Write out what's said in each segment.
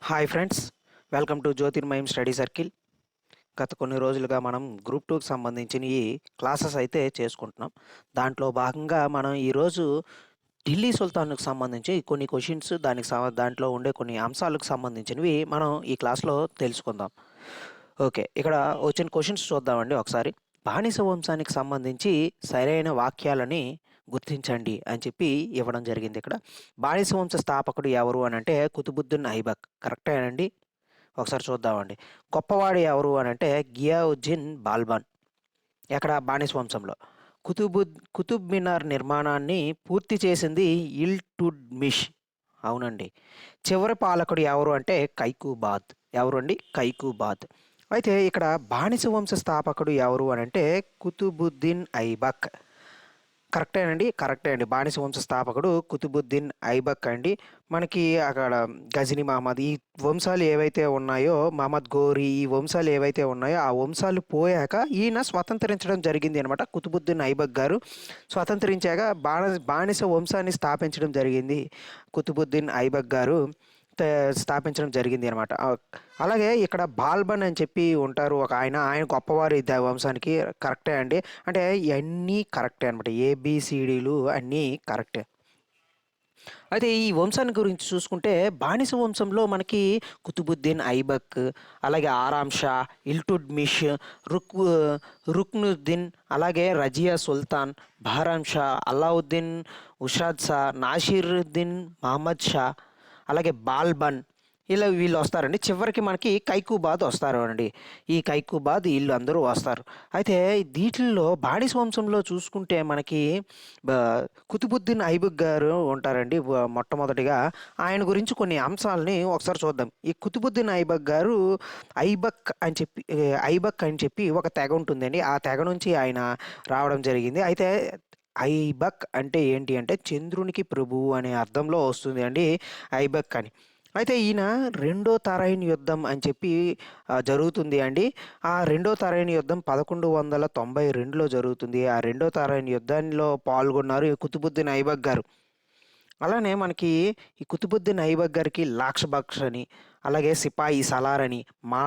Hi friends, welcome to జ్యోతిర్మయం study circle. గత కొన్ని రోజులుగా మనం గ్రూప్ టూకి సంబంధించిన ఈ క్లాసెస్ అయితే చేసుకుంటున్నాం. దాంట్లో భాగంగా మనం ఈరోజు ఢిల్లీ సుల్తాన్‌కి సంబంధించి కొన్ని క్వెషన్స్ దాంట్లో ఉండే కొన్ని అంశాలకు సంబంధించినవి మనం ఈ క్లాస్‌లో తెలుసుకుందాం. ఓకే. ఇక్కడ వచ్చిన క్వెషన్స్ చూద్దామండి ఒకసారి. బానిస వంశానికి సంబంధించి సరైన వాక్యాలని గుర్తించండి అని చెప్పి ఇవ్వడం జరిగింది ఇక్కడ. బానిస వంశ స్థాపకుడు ఎవరు అనంటే కుతుబుద్దీన్ ఐబక్. కరెక్టేనండి? ఒకసారి చూద్దామండి. గొప్పవాడు ఎవరు అనంటే గియావుద్దీన్ బాల్బన్. ఎక్కడ? బానిస వంశంలో. కుతుబ్ మినార్ నిర్మాణాన్ని పూర్తి చేసింది ఇల్టుట్మిష్. అవునండి. చివరి పాలకుడు ఎవరు అంటే కైకుబాద్. ఎవరు అండి? కైకుబాద్. అయితే ఇక్కడ బానిస వంశ స్థాపకుడు ఎవరు అనంటే కుతుబుద్దీన్ ఐబక్. కరెక్టేనండి. కరెక్టే అండి. బానిస వంశ స్థాపకుడు కుతుబుద్దీన్ ఐబక్ అండి. మనకి అక్కడ గజనీ మహమ్మద్ ఈ వంశాలు ఏవైతే ఉన్నాయో, మహమ్మద్ ఘోరీ ఈ వంశాలు ఏవైతే ఉన్నాయో, ఆ వంశాలు పోయాక ఈయన స్వతంత్రించడం జరిగింది అనమాట. కుతుబుద్దీన్ ఐబక్ గారు స్వతంత్రించాక బానిస వంశాన్ని స్థాపించడం జరిగింది. కుతుబుద్దీన్ ఐబక్ గారు స్థాపించడం జరిగింది అనమాట. అలాగే ఇక్కడ బాల్బన్ అని చెప్పి ఉంటారు ఒక ఆయన. ఆయన గొప్పవారు వంశానికి. కరెక్టే అండి. అంటే ఇవన్నీ కరెక్టే అనమాట. ఏబిసిడీలు అన్నీ కరెక్టే. అయితే ఈ వంశాన్ని గురించి చూసుకుంటే బానిస వంశంలో మనకి కుతుబుద్దీన్ ఐబక్, అలాగే ఆరామ్ షా, ఇల్టుట్మిష్, రుక్ రుక్నుద్దీన్, అలాగే రజియా సుల్తాన్, బహరామ్ షా, అలావుద్దీన్ ఉషాద్ షా, నాసిరుద్దీన్ మహమ్మద్ షా, అలాగే బాల్బన్ ఇలా వీళ్ళు వస్తారండి. చివరికి మనకి కైకుబాద్ వస్తారు అండి. ఈ కైకుబాద్ వీళ్ళు అందరూ వస్తారు. అయితే వీటిల్లో బానిస వంశంలో చూసుకుంటే మనకి కుతుబుద్దీన్ ఐబక్ గారు ఉంటారండి. మొట్టమొదటిగా ఆయన గురించి కొన్ని అంశాలని ఒకసారి చూద్దాం. ఈ కుతుబుద్దీన్ ఐబక్ గారు ఐబక్ అని చెప్పి ఒక తెగ ఉంటుందండి. ఆ తెగ నుంచి ఆయన రావడం జరిగింది. అయితే ఐబక్ అంటే ఏంటి అంటే చంద్రునికి ప్రభువు అనే అర్థంలో వస్తుంది అండి ఐబక్ అని. అయితే ఈయన రెండో తరైన్ యుద్ధం అని చెప్పి జరుగుతుంది అండి. ఆ రెండో తరైన్ యుద్ధం 1192లో జరుగుతుంది. ఆ రెండో తరైన్ యుద్ధంలో పాల్గొన్నారు ఈ కుతుబుద్దీన్ ఐబక్ గారు. అలానే మనకి ఈ కుతుబుద్దీన్ ఐబక్ గారికి లాక్ష బక్ష్ అని, అలాగే సిపాయి సలార్ అని, మా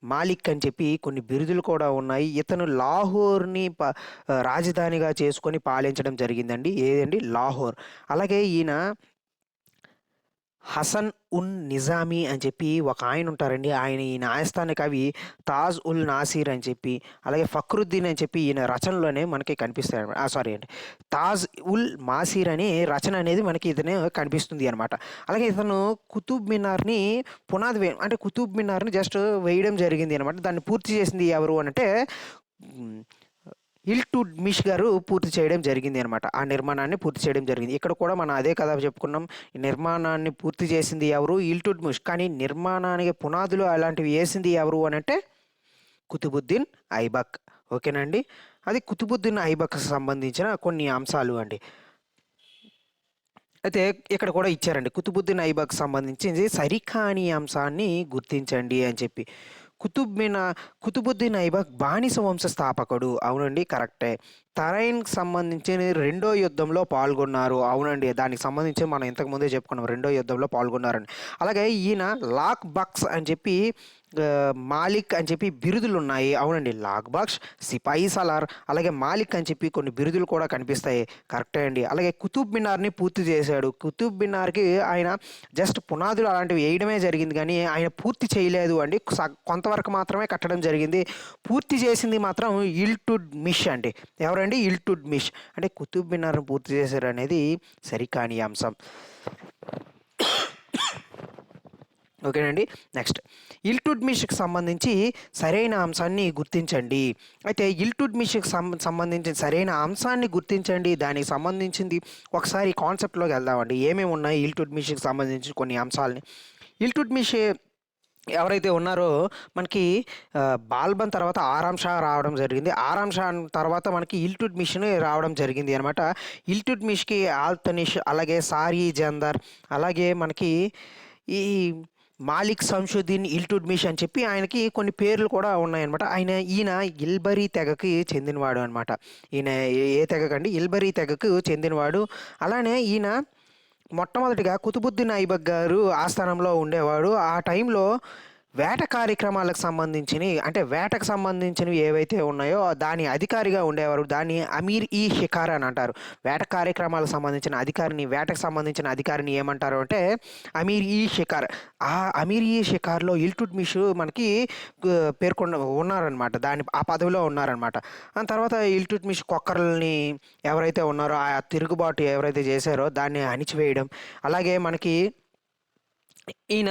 మాలిక్ అని చెప్పి కొన్ని బిరుదులు కూడా ఉన్నాయి. ఇతను లాహోర్‌ని రాజధానిగా చేసుకొని పాలించడం జరిగిందండి. ఏదండి? లాహోర్. అలాగే ఈయన హసన్ ఉన్ నిజామీ అని చెప్పి ఒక ఆయన ఉంటారండి. ఈ న్యాయస్థాన కవి తాజ్ ఉల్ నాసిర్ అని చెప్పి, అలాగే ఫక్రుద్దీన్ అని చెప్పి ఈయన రచనలోనే మనకి కనిపిస్తాయనమాట. సారీ అండి. తాజ్ ఉల్ మాసిర్ అనే రచన అనేది మనకి ఇతను కనిపిస్తుంది అనమాట. అలాగే ఇతను కుతుబ్ మినార్‌ని అంటే కుతుబ్ మినార్‌ని జస్ట్ వేయడం జరిగింది అనమాట. దాన్ని పూర్తి చేసింది ఎవరు అనంటే హ్మ్. ఇల్టుట్మిష్ గారు పూర్తి చేయడం జరిగింది అనమాట. ఆ నిర్మాణాన్ని పూర్తి చేయడం జరిగింది. ఇక్కడ కూడా మనం అదే కథ చెప్పుకున్నాం. ఈ నిర్మాణాన్ని పూర్తి చేసింది ఎవరు? ఇల్టుట్మిష్. కానీ నిర్మాణానికి పునాదులు అలాంటివి ఏసింది ఎవరు అనంటే కుతుబుద్దీన్ ఐబక్. ఓకేనండి. అది కుతుబుద్దీన్ ఐబక్‌కి సంబంధించిన కొన్ని అంశాలు అండి. అయితే ఇక్కడ కూడా ఇచ్చారండి. కుతుబుద్దీన్ ఐబక్‌కి సంబంధించింది సరికాని అంశాన్ని గుర్తించండి అని చెప్పి. కుతుబుద్దీన్ ఐబక్ బానిస వంశ స్థాపకుడు. అవునండి. కరెక్టే. తరైన్‌కి సంబంధించిన రెండో యుద్ధంలో పాల్గొన్నారు. అవునండి. దానికి సంబంధించి మనం ఇంతకు ముందే చెప్పుకున్నాం. రెండో యుద్ధంలో పాల్గొన్నారని. అలాగే ఈయన లాక్ బక్స్ అని చెప్పి మాలిక్ అని చెప్పి బిరుదులున్నాయి. అవునండి. లాక్ బక్ష్, సిపాయి సలార్, అలాగే మాలిక్ అని చెప్పి కొన్ని బిరుదులు కూడా కనిపిస్తాయి. కరెక్టే అండి. అలాగే కుతుబ్ మినార్‌ని పూర్తి చేశాడు. కుతుబ్ మినార్‌కి ఆయన జస్ట్ పునాదులు అలాంటివి వేయడమే జరిగింది గానీ, ఆయన పూర్తి చేయలేదు అండి. కొంతవరకు మాత్రమే కట్టడం జరిగింది. పూర్తి చేసింది మాత్రం ఇల్టుట్మిష్ అండి. ఎవరండి? ఇల్టుట్మిష్. అంటే కుతుబ్ మినార్‌ని పూర్తి చేశారనేది సరికాని అంశం. ఓకేనండి. నెక్స్ట్ ఇల్టుట్మిష్‌కి సంబంధించి సరైన అంశాన్ని గుర్తించండి. అయితే ఇల్టుట్మిష్‌కి సంబంధించిన సరైన అంశాన్ని గుర్తించండి. దానికి సంబంధించింది ఒకసారి కాన్సెప్ట్‌లోకి వెళ్దామండి. ఏమేమి ఉన్నాయి ఇల్టుట్మిష్‌కి సంబంధించి కొన్ని అంశాలని. ఇల్టుట్మిష్ ఎవరైతే ఉన్నారో మనకి బాల్బన్ తర్వాత ఆరామ్ షా రావడం జరిగింది. ఆరామ్ షా తర్వాత మనకి ఇల్టుట్మిష్‌ని రావడం జరిగింది అనమాట. ఇల్టుట్మిష్‌కి ఆల్తనిష్, అలాగే సారీ జందర్, అలాగే మనకి ఈ మాలిక్ సంషుద్దీన్ ఇల్టుట్మిష్ అని చెప్పి ఆయనకి కొన్ని పేర్లు కూడా ఉన్నాయన్నమాట. ఈయన ఇల్బరీ తెగకి చెందినవాడు అనమాట. ఈయన ఏ తెగకండి? ఇల్బరీ తెగకు చెందినవాడు. అలానే ఈయన మొట్టమొదటిగా కుతుబుద్దీన్ ఐబక్ గారు ఆస్థానంలో ఉండేవాడు. ఆ టైంలో వేట కార్యక్రమాలకు సంబంధించినయి అంటే వేటకు సంబంధించినవి ఏవైతే ఉన్నాయో దాని అధికారిగా ఉండేవారు. దాన్ని అమీర్ ఈ షికార్ అని అంటారు. వేట కార్యక్రమాలకు సంబంధించిన అధికారిని, వేటకు సంబంధించిన అధికారిని ఏమంటారు అంటే అమీర్ ఈ షికార్. ఆ అమీర్ ఈ షికార్‌లో ఇల్‌టుట్‌మిష్ మనకి పేర్కొన్న ఉన్నారనమాట. ఆ పదవిలో ఉన్నారనమాట. ఆ తర్వాత ఇల్‌టుట్‌మిష్ కొక్కర్లని ఎవరైతే ఉన్నారో ఆ తిరుగుబాటు ఎవరైతే చేశారో దాన్ని అణిచివేయడం. అలాగే మనకి ఈయన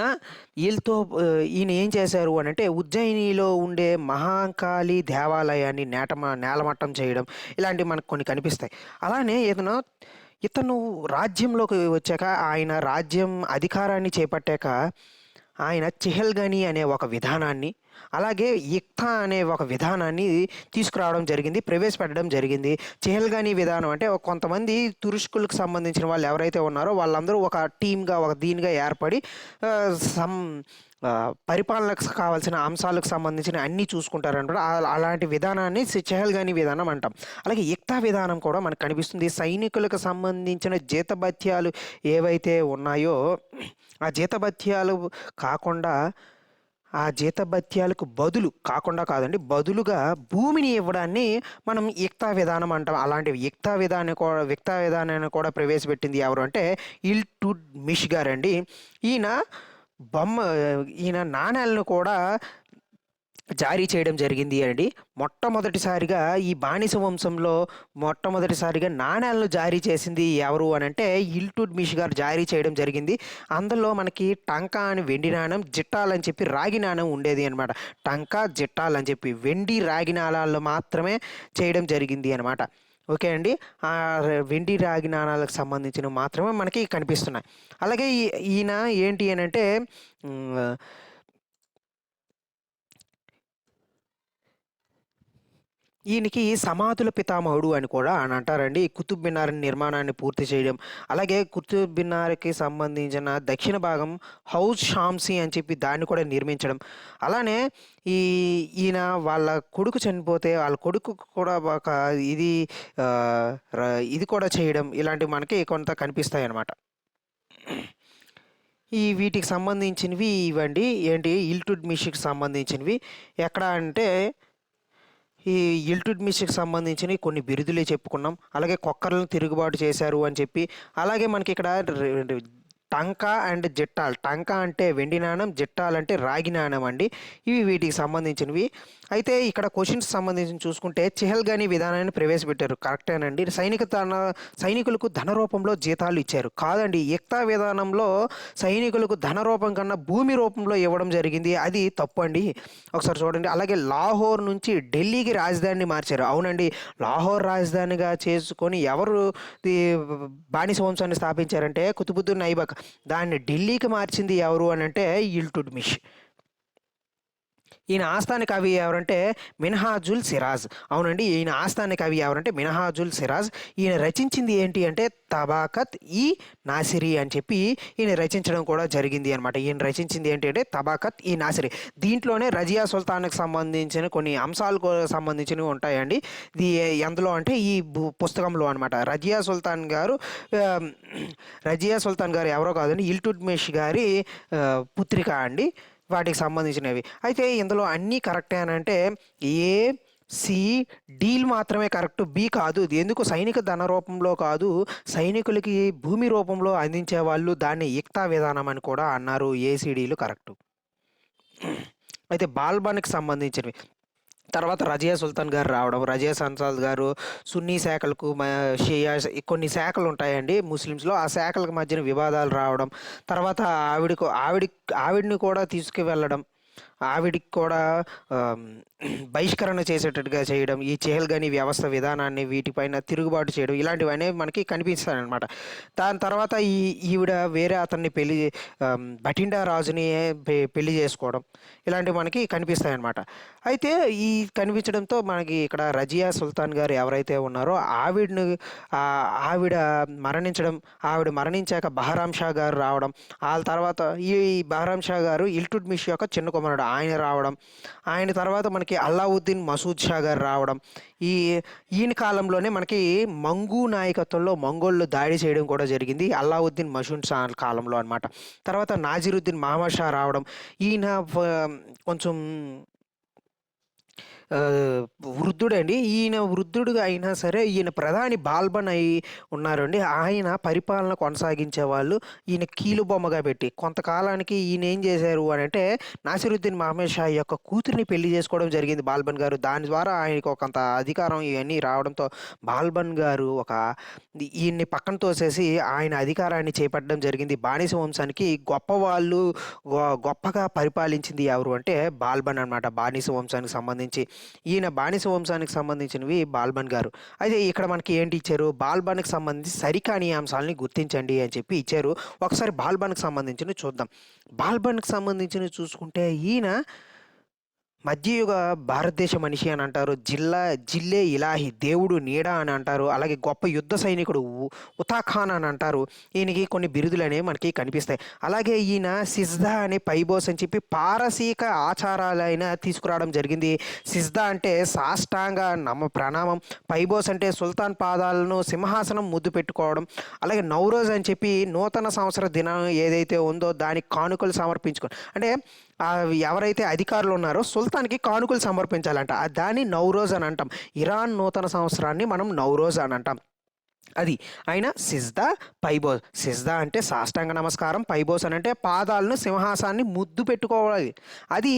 ఈయన ఏం చేశారు అనంటే ఉజ్జయినిలో ఉండే మహాకాళి దేవాలయాన్ని నేలమట్టం చేయడం ఇలాంటివి మనకు కొన్ని కనిపిస్తాయి. అలానే ఇతను రాజ్యంలోకి వచ్చాక ఆయన రాజ్యం అధికారాన్ని చేపట్టాక ఆయన చెహెల్‌గని అనే ఒక విధానాన్ని, అలాగే ఇక్తా అనే ఒక విధానాన్ని తీసుకురావడం జరిగింది. ప్రవేశపెట్టడం జరిగింది. చెహెల్‌గని విధానం అంటే కొంతమంది తురుష్కులకు సంబంధించిన వాళ్ళు ఎవరైతే ఉన్నారో వాళ్ళందరూ ఒక టీమ్‌గా, ఒక దీనిగా ఏర్పడి ఆహ్, సం పరిపాలనకు కావాల్సిన అంశాలకు సంబంధించిన అన్నీ చూసుకుంటారనమాట. అలాంటి విధానాన్ని చెహెల్‌గని విధానం అంటాం. అలాగే ఇక్తా విధానం కూడా మనకు కనిపిస్తుంది. సైనికులకు సంబంధించిన జీతభత్యాలు ఏవైతే ఉన్నాయో ఆ జీతభత్యాలు కాకుండా ఆ జీతభత్యాలకు బదులు కాకుండా కాదండి. బదులుగా భూమిని ఇవ్వడాన్ని మనం ఇక్తా విధానం అంటాం. అలాంటి ఇక్తా విధానాన్ని కూడా ప్రవేశపెట్టింది ఎవరు అంటే ఇల్‌టుట్‌మిష్ గారండి. ఈయన బొమ్మ ఈయన నాణేలను కూడా జారీ చేయడం జరిగింది అండి. మొట్టమొదటిసారిగా ఈ బానిస వంశంలో మొట్టమొదటిసారిగా నాణేలను జారీ చేసింది ఎవరు అనంటే ఇల్‌టుట్‌మిష్ గారు జారీ చేయడం జరిగింది. అందులో మనకి టంకా అని వెండి నాణెం, జిట్టాల్ అని చెప్పి రాగి నాణెం ఉండేది అనమాట. టంకా, జిట్టాల్ అని చెప్పి వెండి, రాగి నాణాలు మాత్రమే చేయడం జరిగింది అనమాట. ఓకే అండి. వెండి, రాగి నాణాలకు సంబంధించినవి మాత్రమే మనకి కనిపిస్తున్నాయి. అలాగే ఈయన ఏంటి అనంటే హ్మ్. ఈయనకి సమాధుల పితామహుడు అని కూడా అని అంటారండి. కుతుబ్ మినార్ నిర్మాణాన్ని పూర్తి చేయడం. అలాగే కుతుబ్ మినార్‌కి సంబంధించిన దక్షిణ భాగం హౌజ్ షామ్సీ అని చెప్పి దాన్ని కూడా నిర్మించడం. అలానే ఈ ఈయన వాళ్ళ కొడుకు చనిపోతే వాళ్ళ కొడుకుకు కూడా ఒక ఇది ఆహ్, ర ఇది కూడా చేయడం ఇలాంటివి మనకి కొంత కనిపిస్తాయన్నమాట. వీటికి సంబంధించినవి ఇవండి. ఏంటి ఇల్‌టుట్‌మిష్‌కి సంబంధించినవి. ఎక్కడ అంటే ఈ ఇల్‌టుట్‌మిష్‌కి సంబంధించినయి కొన్ని బిరుదులే చెప్పుకున్నాం. అలాగే కొక్కర్లను తిరుగుబాటు చేశారు అని చెప్పి, అలాగే మనకిక్కడ టంకా అండ్ జిట్టాల్. టంకా అంటే వెండి నాణెం, జిట్టాల్ అంటే రాగి నాణెం అండి. ఇవి వీటికి సంబంధించినవి. అయితే ఇక్కడ క్వెషన్స్ సంబంధించి చూసుకుంటే చెహెల్‌గని విధానాన్ని ప్రవేశపెట్టారు. కరెక్టేనండి. సైనికులకు ధన రూపంలో జీతాలు ఇచ్చారు. కాదండి. ఇక్తా విధానంలో సైనికులకు ధన రూపం కన్నా భూమి రూపంలో ఇవ్వడం జరిగింది. అది తప్పండి. ఒకసారి చూడండి. అలాగే లాహోర్ నుంచి ఢిల్లీకి రాజధానిని మార్చారు. అవునండి. లాహోర్ రాజధానిగా చేసుకొని ఎవరు ఈ బానిస వంశాన్ని స్థాపించారంటే కుతుబుద్దీన్ ఐబక్. దాన్ని ఢిల్లీకి మార్చింది ఎవరు అనంటే ఇల్‌టుట్‌మిష్. ఈయన ఆస్థాన కవి ఎవరంటే మిన్హాజుల్ సిరాజ్. అవునండి. ఈయన ఆస్థాన కవి ఎవరంటే మిన్హాజుల్ సిరాజ్. ఈయన రచించింది ఏంటి అంటే తబాకత్ ఈ నాసిరి అని చెప్పి ఈయన రచించడం కూడా జరిగింది అనమాట. ఈయన రచించింది ఏంటి అంటే తబాకత్ ఈ నాసిరి. దీంట్లోనే రజియా సుల్తాన్‌కి సంబంధించిన కొన్ని అంశాలకు సంబంధించినవి ఉంటాయండి. ఇది ఎందులో అంటే ఈ పుస్తకంలో అనమాట. ఆహ్, రజియా సుల్తాన్ గారు ఎవరో కాదండి. ఇల్‌టుట్‌మిష్ గారి పుత్రిక అండి. వాటికి సంబంధించినవి. అయితే ఇందులో అన్నీ కరెక్టే అనంటే ఏ, సి, డీలు మాత్రమే కరెక్ట్. బి కాదు. ఇది ఎందుకు సైనిక ధన రూపంలో కాదు, సైనికులకి భూమి రూపంలో అందించేవాళ్ళు దాన్ని ఇక్తా విధానం అని కూడా అన్నారు. ఏ, సి, డీలు కరెక్టు. అయితే బాల్బన్‌కి సంబంధించినవి. తర్వాత రజియా సుల్తాన్ గారు రావడం. రజియా సుల్తాన్ గారు సున్నీ శాఖలకు షియా కొన్ని శాఖలుంటాయండి ముస్లిమ్స్‌లో. ఆ శాఖలకు మధ్యన వివాదాలు రావడం. తర్వాత ఆవిడని కూడా తీసుకువెళ్ళడం. ఆవిడకి కూడా ఆహ్, బహిష్కరణ చేసేటట్టుగా చేయడం. ఈ చెహెల్‌గని వ్యవస్థ విధానాన్ని వీటిపైన తిరుగుబాటు చేయడం. ఇలాంటివనేవి మనకి కనిపిస్తాయనమాట. దాని తర్వాత ఈవిడ వేరే అతన్ని భటిండా రాజుని పెళ్లి చేసుకోవడం. ఇలాంటివి మనకి కనిపిస్తాయనమాట. అయితే ఈ కనిపించడంతో మనకి ఇక్కడ రజియా సుల్తాన్ గారు ఎవరైతే ఉన్నారో ఆవిడ మరణించడం. ఆవిడ మరణించాక బహరామ్ షా గారు రావడం. ఆళ్ళ తర్వాత ఈ బహరామ్ షా గారు ఇల్‌టుట్‌మిష్ యొక్క చిన్న కుమారుడు. మనడు ఆయన రావడం. ఆయన తర్వాత మనకి అల్లావుద్దీన్ మసూద్ షా గారు రావడం. ఈ ఈయన కాలంలోనే మనకి మంగు నాయకత్వంలో మంగోళ్ళు దాడి చేయడం కూడా జరిగింది. అల్లావుద్దీన్ మసూద్ షా కాలంలో అనమాట. తర్వాత నాజిరుద్దీన్ మహమ్మద్ షా రావడం. ఈయన కొంచెం వృద్ధుడండి. ఈయన వృద్ధుడుగా అయినా సరే ఈయన ప్రధాని బాల్బన్ అయి ఉన్నారండి. ఆయన పరిపాలన కొనసాగించేవాళ్ళు ఈయన కీలుబొమ్మగా పెట్టి. కొంతకాలానికి ఈయన ఏం చేశారు అనంటే నాసిరుద్దీన్ మహమ్మద్ షా యొక్క కూతురిని పెళ్లి చేసుకోవడం జరిగింది బాల్బన్ గారు. దాని ద్వారా ఆయనకు ఒకంత అధికారం ఇవన్నీ రావడంతో బాల్బన్ గారు ఈయన్ని పక్కన తోసేసి ఆయన అధికారాన్ని చేపట్టడం జరిగింది. బానిస వంశానికి గొప్పవాళ్ళు గొప్పగా పరిపాలించింది ఎవరు అంటే బాల్బన్ అనమాట. బానిస వంశానికి సంబంధించి ఈయన బానిస వంశానికి సంబంధించినవి బాల్బన్ గారు. అయితే ఇక్కడ మనకి ఏంటి ఇచ్చారు, బాల్బన్కి సంబంధించి సరికాని అంశాలని గుర్తించండి అని చెప్పి ఇచ్చారు. ఒకసారి బాల్బన్కి సంబంధించినవి చూద్దాం. బాల్బన్కి సంబంధించినవి చూసుకుంటే ఈయన మధ్యయుగ భారతదేశ మనిషి అని అంటారు. జిల్లే ఇలాహి దేవుడు నీడ అని అంటారు. అలాగే గొప్ప యుద్ధ సైనికుడు ఉతా ఖాన్ అని అంటారు. ఈయనకి కొన్ని బిరుదులు అనేవి మనకి కనిపిస్తాయి. అలాగే ఈయన సిజ్దా అనే పైబోస్ అని చెప్పి పారసీక ఆచారాలైన తీసుకురావడం జరిగింది. సిజ్దా అంటే సాష్టాంగ ప్రణామం. పైబోస్ అంటే సుల్తాన్ పాదాలను సింహాసనం ముద్దు పెట్టుకోవడం. అలాగే నౌరోజ్ అని చెప్పి నూతన సంవత్సర దినం ఏదైతే ఉందో దానికి కానుకలు సమర్పించుకోవడం. అంటే ఎవరైతే అధికారులు ఉన్నారో సుల్తాన్‌కి కానుకలు సమర్పించాలంట. దాన్ని నౌరోజ్ అని అంటాం. ఇరాన్ నూతన సంవత్సరాన్ని మనం నౌరోజ్ అని అంటాం. అది. ఆయన సిజ్దా, పైబోస్. సిజ్దా అంటే సాష్టాంగ నమస్కారం. పైబోస్ అనంటే పాదాలను సింహాసాన్ని ముద్దు పెట్టుకోవాలి. అది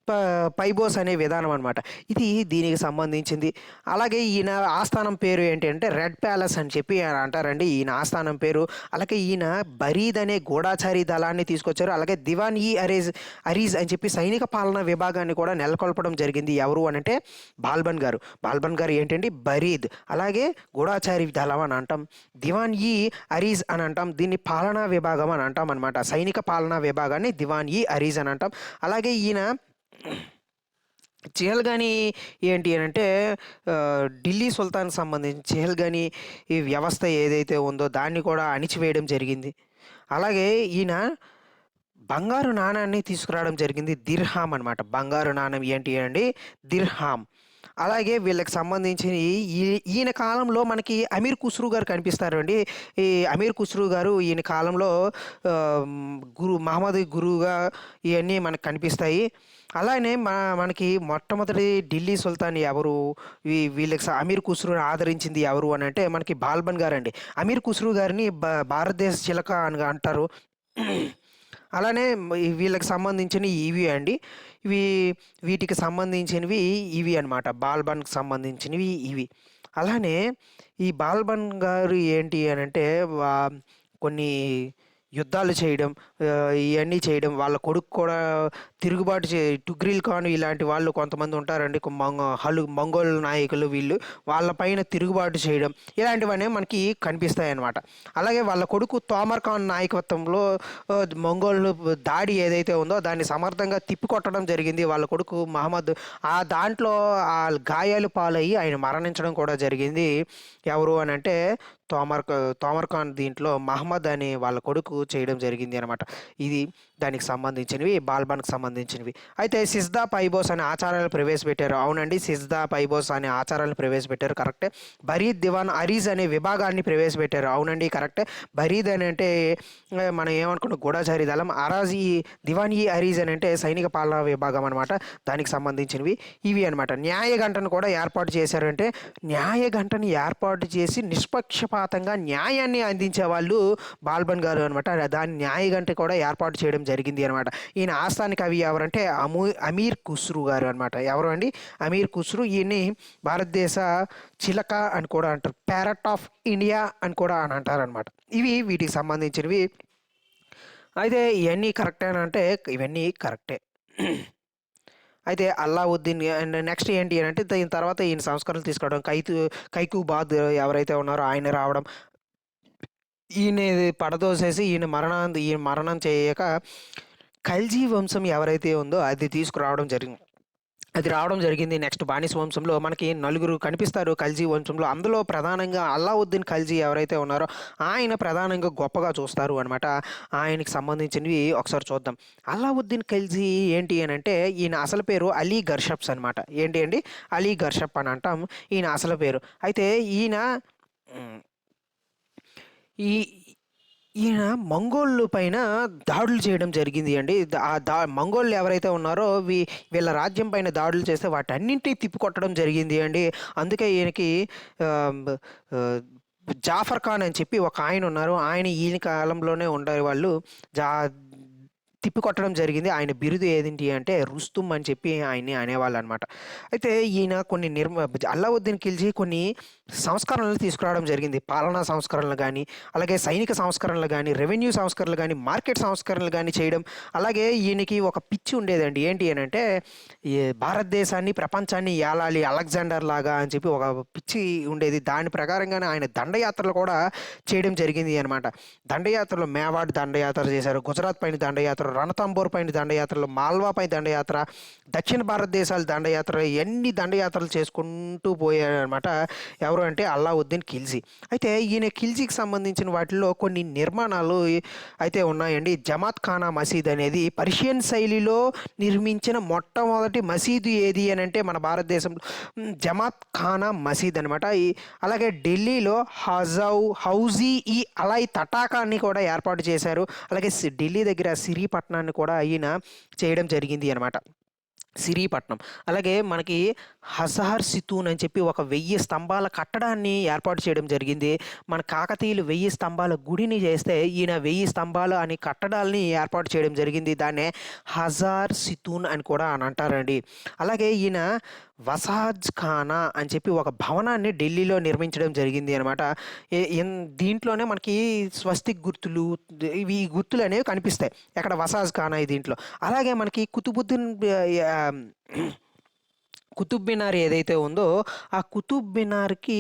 ప పైబోస్ అనే విధానం అనమాట. ఇది దీనికి సంబంధించింది. అలాగే ఈయన ఆస్థానం పేరు ఏంటి అంటే రెడ్ ప్యాలెస్ అని చెప్పి అంటారండి ఈయన ఆస్థానం పేరు. అలాగే ఈయన బరీద్ అనే గూఢాచారి దళాన్ని తీసుకొచ్చారు. అలాగే దివాన్ ఈ అరీజ్ అని చెప్పి సైనిక పాలనా విభాగాన్ని కూడా నెలకొల్పడం జరిగింది. ఎవరు అనంటే బాల్బన్ గారు. బాల్బన్ గారు ఏంటండి బరీద్. అలాగే గూఢాచారి దళం అని అంటాం. దివాన్ ఈ అరీజ్ అని అంటాం. దీన్ని పాలనా విభాగం అని అంటాం అనమాట. సైనిక పాలనా విభాగాన్ని దివాన్ ఈ అరీజ్ అని అంటాం. అలాగే ఈయన చెహల్గానీ ఏంటి అని అంటే ఢిల్లీ సుల్తాన్‌కి సంబంధించి చెహల్గానీ ఈ వ్యవస్థ ఏదైతే ఉందో దాన్ని కూడా అణిచివేయడం జరిగింది. అలాగే ఈయన బంగారు నాణాన్ని తీసుకురావడం జరిగింది. దిర్హామ్ అనమాట. బంగారు నాణం ఏంటి అండి దిర్హామ్. అలాగే వీళ్ళకి సంబంధించి ఈయన కాలంలో మనకి అమీర్ ఖుస్రూ గారు కనిపిస్తారండి. ఈ అమీర్ ఖుస్రూ గారు ఈయన కాలంలో మహమ్మద్ గురువుగా ఇవన్నీ మనకు కనిపిస్తాయి. అలానే మనకి మొట్టమొదటి ఢిల్లీ సుల్తాన్ ఎవరు? వీళ్ళకి అమీర్ ఖుస్రూని ఆదరించింది ఎవరు అని అంటే మనకి బాల్బన్ గారండి. అమీర్ ఖుస్రూ గారిని భారతదేశ చిలక అని అంటారు. అలానే వీళ్ళకి సంబంధించినవి ఇవి అండి. ఇవి వీటికి సంబంధించినవి ఇవి అనమాట. బాల్బన్‌కి సంబంధించినవి ఇవి. అలానే ఈ బాల్బన్ గారు ఏంటి అనంటే కొన్ని యుద్ధాలు చేయడం, ఇయన్నీ చేయడం. వాళ్ళ కొడుకు కూడా తిరుగుబాటు టుగ్రిల్ ఖాన్ ఇలాంటి వాళ్ళు కొంతమంది ఉంటారండి. మంగోల్ నాయకులు వీళ్ళు. వాళ్ళ పైన తిరుగుబాటు చేయడం ఇలాంటివన్నీ మనకి కనిపిస్తాయన్నమాట. అలాగే వాళ్ళ కొడుకు తోమర్ ఖాన్ నాయకత్వంలో మంగోళ్ళు దాడి ఏదైతే ఉందో దాన్ని సమర్థంగా తిప్పికొట్టడం జరిగింది. వాళ్ళ కొడుకు మహమ్మద్ దాంట్లో ఆ గాయాలు పాలయ్యి ఆయన మరణించడం కూడా జరిగింది. ఎవరు అనంటే తోమర్ ఖాన్ దీంట్లో మహమ్మద్ అనే వాళ్ళ కొడుకు చేయడం జరిగింది అనమాట. ఇది దానికి సంబంధించినవి, బాల్బన్‌కి సంబంధించినవి. అయితే సిజ్దా పైబోస్ అనే ఆచారాలు ప్రవేశపెట్టారు. అవునండి. సిజ్దా పైబోస్ అనే ఆచారాలను ప్రవేశపెట్టారు. కరెక్టే. బరీద్ దివాన్ అరీజ్ అనే విభాగాన్ని ప్రవేశపెట్టారు. అవునండి. కరెక్టే. బరీద్ అని అంటే మనం ఏమనుకున్నాం గూఢాచారి దళం. దివాన్ ఈ అరీజ్ అని అంటే సైనిక పాలనా విభాగం అనమాట. దానికి సంబంధించినవి ఇవి అనమాట. న్యాయగంటను కూడా ఏర్పాటు చేశారంటే న్యాయగంటని ఏర్పాటు చేసి నిష్పక్షపాతంగా న్యాయాన్ని అందించే వాళ్ళు బాల్బన్ గారు అనమాట. దాని న్యాయగంట కూడా ఏర్పాటు చేయడం జరిగింది అనమాట. ఈయన ఆస్థాన కవి ఎవరంటే అమీర్ ఖుస్రూ గారు అనమాట. ఎవరు అండి అమీర్ ఖుస్రూ. ఈయన్ని భారతదేశ చిలక అని కూడా అంటారు. ప్యారట్ ఆఫ్ ఇండియా అని కూడా అని అంటారనమాట. ఇవి వీటికి సంబంధించినవి. అయితే ఇవన్నీ కరెక్టేనా అంటే ఇవన్నీ కరెక్టే. అయితే అల్లావుద్దీన్ అండ్ నెక్స్ట్ ఏంటి అని అంటే దీని తర్వాత ఈయన సంస్కరణలు తీసుకోవడం. కైకుబాద్ ఎవరైతే ఉన్నారో ఆయన రావడం. ఈయన పడదోసేసి ఈయన మరణం చేయక ఖల్జీ వంశం ఎవరైతే ఉందో అది తీసుకురావడం జరిగింది. అది రావడం జరిగింది. నెక్స్ట్ బానిస వంశంలో మనకి నలుగురు కనిపిస్తారు ఖల్జీ వంశంలో. అందులో ప్రధానంగా అల్లావుద్దీన్ ఖల్జీ ఎవరైతే ఉన్నారో ఆయన ప్రధానంగా గొప్పగా చూస్తారు అనమాట. ఆయనకి సంబంధించినవి ఒకసారి చూద్దాం. అల్లావుద్దీన్ ఖల్జీ ఏంటి అనంటే ఈయన అసలు పేరు అలీ గర్షప్స్ అనమాట. ఏంటి అండి? అలీ గర్షప్ అని అంటాం ఈయన అసలు పేరు. అయితే ఈయన హ్మ్. ఈ ఈయన మంగోళ్ళు పైన దాడులు చేయడం జరిగింది అండి. మంగోళ్ళు ఎవరైతే ఉన్నారో వీళ్ళ రాజ్యం పైన దాడులు చేస్తే వాటన్నింటిని తిప్పికొట్టడం జరిగింది అండి. అందుకే ఈయనకి ఆహ్, ఆహ్, జాఫర్ ఖాన్ అని చెప్పి ఒక ఆయన ఉన్నారు. ఆయన ఈయన కాలంలోనే ఉండేవాళ్ళు. జా తిప్పికొట్టడం జరిగింది. ఆయన బిరుదు ఏదేంటి అంటే రుస్తుమ్ అని చెప్పి ఆయన్ని అనేవాళ్ళనమాట. అయితే ఈయన కొన్ని అల్లావుద్దీన్ ఖిల్జీ కొన్ని సంస్కరణలు తీసుకురావడం జరిగింది. పాలనా సంస్కరణలు గానీ, అలాగే సైనిక సంస్కరణలు గానీ, రెవెన్యూ సంస్కరణలు గానీ, మార్కెట్ సంస్కరణలు గానీ చేయడం. అలాగే ఈయనకి ఒక పిచ్చి ఉండేదండి. ఏంటి అనంటే ఈ భారతదేశాన్ని, ప్రపంచాన్ని ఏలాలి అలెగ్జాండర్ లాగా అని చెప్పి ఒక పిచ్చి ఉండేది. దాని ప్రకారంగానే ఆయన దండయాత్రలు కూడా చేయడం జరిగింది అనమాట. దండయాత్రలో మేవాడ్ దండయాత్ర చేశారు. గుజరాత్ పైన దండయాత్ర, రణతంబోర్ పైన దండయాత్రలు, మాల్వా పై దండయాత్ర, దక్షిణ భారతదేశాల దండయాత్ర ఎన్ని దండయాత్రలు చేసుకుంటూ పోయారనమాట. ఎవరు అంటే అల్లావుద్దీన్ ఖిల్జీ. అయితే ఈయన ఖిల్జీకి సంబంధించిన వాటిల్లో కొన్ని నిర్మాణాలు అయితే ఉన్నాయండి. జమాత్ ఖానా మసీద్ అనేది పర్షియన్ శైలిలో నిర్మించిన మొట్టమొదటి మసీదు ఏది అని అంటే మన భారతదేశంలో జమాత్ ఖానా మసీద్ అనమాట. అలాగే ఢిల్లీలో హౌజీ ఈ అలాయ్ తటాకాన్ని కూడా ఏర్పాటు చేశారు. అలాగే ఢిల్లీ దగ్గర సిరి పట్టణాన్ని కూడా ఈయన చేయడం జరిగింది అనమాట. సిరీపట్నం. అలాగే మనకి హసహర్ సితూన్ అని చెప్పి ఒక 1000 స్తంభాల కట్టడాన్ని ఏర్పాటు చేయడం జరిగింది. మన కాకతీయులు 1000 స్తంభాల గుడిని చేస్తే ఈయన 1000 స్తంభాలు అని కట్టడాల్ని ఏర్పాటు చేయడం జరిగింది. దాన్నే హజార్ సితూన్ అని కూడా అని అంటారండి. అలాగే ఈయన వసాజ్ ఖానా అని చెప్పి ఒక భవనాన్ని ఢిల్లీలో నిర్మించడం జరిగింది అనమాట. దీంట్లోనే మనకి స్వస్తిక్ గుర్తులు ఇవి గుర్తులు అనేవి కనిపిస్తాయి. ఎక్కడ వసాజ్ ఖానా దీంట్లో. అలాగే మనకి కుతుబుద్దీన్ కుతుబ్ మినార్ ఏదైతే ఉందో ఆ కుతుబ్ మినార్కి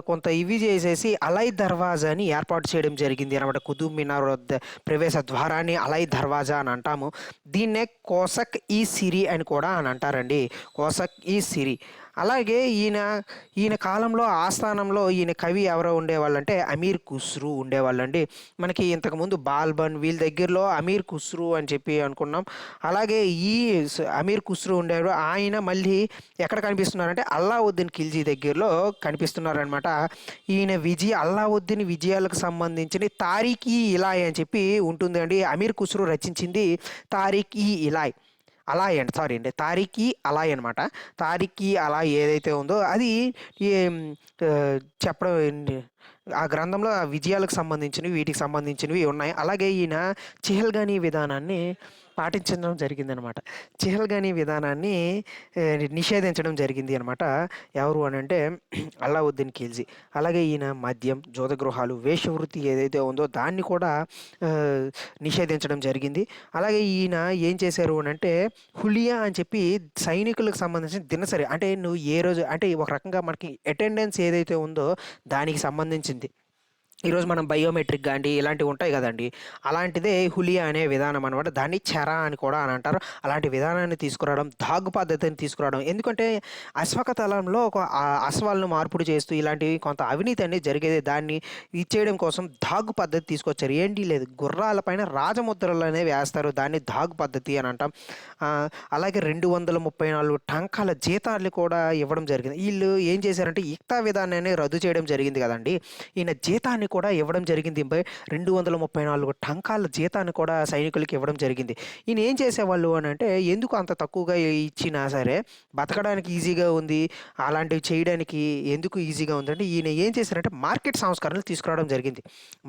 కొంత ఇవి చేసేసి అలై దర్వాజాని ఏర్పాటు చేయడం జరిగింది అనమాట. కుతుబ్ మినార్ వద్ద ప్రవేశ ద్వారాన్ని అలై దర్వాజా అని అంటాము. దీన్నే కోసక్ ఈ సిరి అని కూడా అని అంటారండి. కోసక్ ఈ సిరి. అలాగే ఈయన కాలంలో ఆస్థానంలో ఈయన కవి ఎవరో ఉండేవాళ్ళంటే అమీర్ ఖుస్రూ ఉండేవాళ్ళండి. మనకి ఇంతకుముందు బాల్బన్ వీళ్ళ దగ్గరలో అమీర్ ఖుస్రూ అని చెప్పి అనుకున్నాం. అలాగే అమీర్ ఖుస్రూ ఉండేవాడు. ఆయన మళ్ళీ ఎక్కడ కనిపిస్తున్నారంటే అల్లావుద్దీన్ ఖిల్జీ దగ్గరలో కనిపిస్తున్నారనమాట. అల్లావుద్దీన్ విజయాలకు సంబంధించిన తారీఖ్ ఈ ఇలాయ్ అని చెప్పి ఉంటుందండి. అమీర్ ఖుస్రూ రచించింది తారీఖ్ ఈ ఇలాయ్. అలాయ్ అండి, సారీ అండి, తారీఖ్ ఈ అలాయ్ అనమాట. తారీఖ్ ఈ అలాయ్ ఏదైతే ఉందో అది చెప్పడం ఆ గ్రంథంలో ఆ విజయాలకు సంబంధించినవి వీటికి సంబంధించినవి ఉన్నాయి. అలాగే ఈయన చిహల్గానీ విధానాన్ని పాటించడం జరిగిందనమాట. చిహల్గానీ విధానాన్ని నిషేధించడం జరిగింది అనమాట. ఎవరు అని అంటే అల్లావుద్దీన్ ఖిల్జీ. అలాగే ఈయన మద్యం, జూదగృహాలు, వేశ్యవృత్తి ఏదైతే ఉందో దాన్ని కూడా నిషేధించడం జరిగింది. అలాగే ఈయన ఏం చేశారు అని అంటే హులియా అని చెప్పి సైనికులకు సంబంధించిన దినసరి అంటే నువ్వు ఏ రోజు అంటే ఒక రకంగా మనకి అటెండెన్స్ ఏదైతే ఉందో దానికి సంబంధించింది. ఈరోజు మనం బయోమెట్రిక్ గాండి ఇలాంటివి ఉంటాయి కదండి. అలాంటిదే హులియా అనే విధానం అనమాట. దాన్ని చెర అని కూడా అని అంటారు. అలాంటి విధానాన్ని తీసుకురావడం, ధాగు పద్ధతిని తీసుకురావడం. ఎందుకంటే అశ్వకథలంలో ఒక అశ్వాలను మార్పుడు చేస్తూ ఇలాంటివి కొంత అవినీతి అనేది జరిగేది. దాన్ని ఇచ్చేయడం కోసం ధాగు పద్ధతి తీసుకొచ్చారు. ఏంటి లేదు, గుర్రాల పైన రాజముద్రలు అనేవి వేస్తారు. దాన్ని ధాగు పద్ధతి అని అంటాం. అలాగే 234 టంకాల జీతాలు కూడా ఇవ్వడం జరిగింది. వీళ్ళు ఏం చేశారంటే ఇక్తా విధానాన్ని రద్దు చేయడం జరిగింది కదండి. ఈయన జీతాన్ని కూడా ఇవ్వడం జరిగింది. 234 టంకాల జీతాన్ని కూడా సైనికులకి ఇవ్వడం జరిగింది. ఈయన ఏం చేసేవాళ్ళు అని అంటే ఎందుకు అంత తక్కువగా ఇచ్చినా సరే బతకడానికి ఈజీగా ఉంది, అలాంటివి చేయడానికి ఎందుకు ఈజీగా ఉందంటే ఈయన ఏం చేశారంటే మార్కెట్ సంస్కరణలు తీసుకురావడం జరిగింది.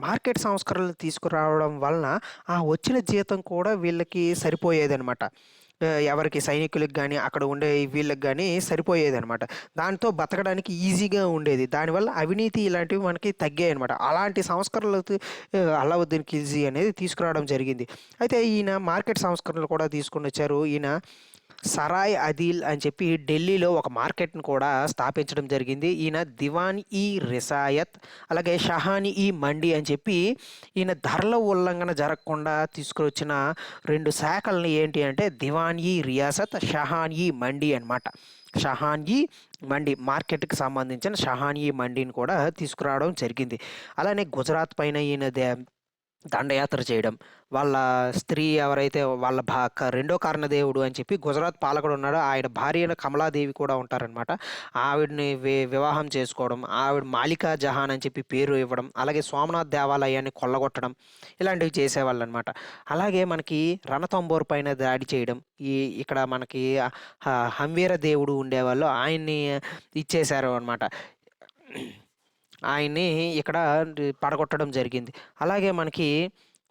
మార్కెట్ సంస్కరణలు తీసుకురావడం వలన ఆ వచ్చిన జీతం కూడా వీళ్ళకి సరిపోయేదనమాట. ఎవరికి సైనికులకు కానీ అక్కడ ఉండే వీళ్ళకి కానీ సరిపోయేదనమాట. దాంతో బతకడానికి ఈజీగా ఉండేది. దానివల్ల అవినీతి ఇలాంటివి మనకి తగ్గాయి అనమాట. అలాంటి సంస్కరణలు అల్లావుద్దీన్ ఖిల్జీ అనేది తీసుకురావడం జరిగింది. అయితే ఈయన మార్కెట్ సంస్కరణలు కూడా తీసుకొని వచ్చారు. ఈయన సరాయ్ అదీల్ అని చెప్పి ఢిల్లీలో ఒక మార్కెట్‌ని కూడా స్థాపించడం జరిగింది. ఈయన దివాన్ ఈ రిసాయత్, అలాగే షహాని ఈ మండి అని చెప్పి ఈయన ధరల ఉల్లంఘన జరగకుండా తీసుకొచ్చిన 2 శాఖల్ని ఏంటి అంటే దివాన్ ఈ రియాసత్, షహాన్ ఈ మండి అనమాట. షహాన్ ఈ మండి మార్కెట్‌కి సంబంధించిన షహాన్ ఈ మండిని కూడా తీసుకురావడం జరిగింది. అలానే గుజరాత్ పైన ఈయన దండయాత్ర చేయడం. వాళ్ళ స్త్రీ ఎవరైతే వాళ్ళ రెండో కారణదేవుడు అని చెప్పి గుజరాత్ పాలకుడు ఉన్నాడో ఆయన భార్య అయిన కమలాదేవి కూడా ఉంటారనమాట. ఆవిడని వివాహం చేసుకోవడం, ఆవిడ మాలికా జహాన్ అని చెప్పి పేరు ఇవ్వడం, అలాగే సోమనాథ్ దేవాలయాన్ని కొల్లగొట్టడం ఇలాంటివి చేసేవాళ్ళనమాట. అలాగే మనకి రణతంబోర్ పైన దాడి చేయడం. ఇక్కడ మనకి హంవీర దేవుడు ఉండేవాళ్ళు ఆయన్ని ఇచ్చేశారు అనమాట. ఆయన్ని ఇక్కడ పడగొట్టడం జరిగింది. అలాగే మనకి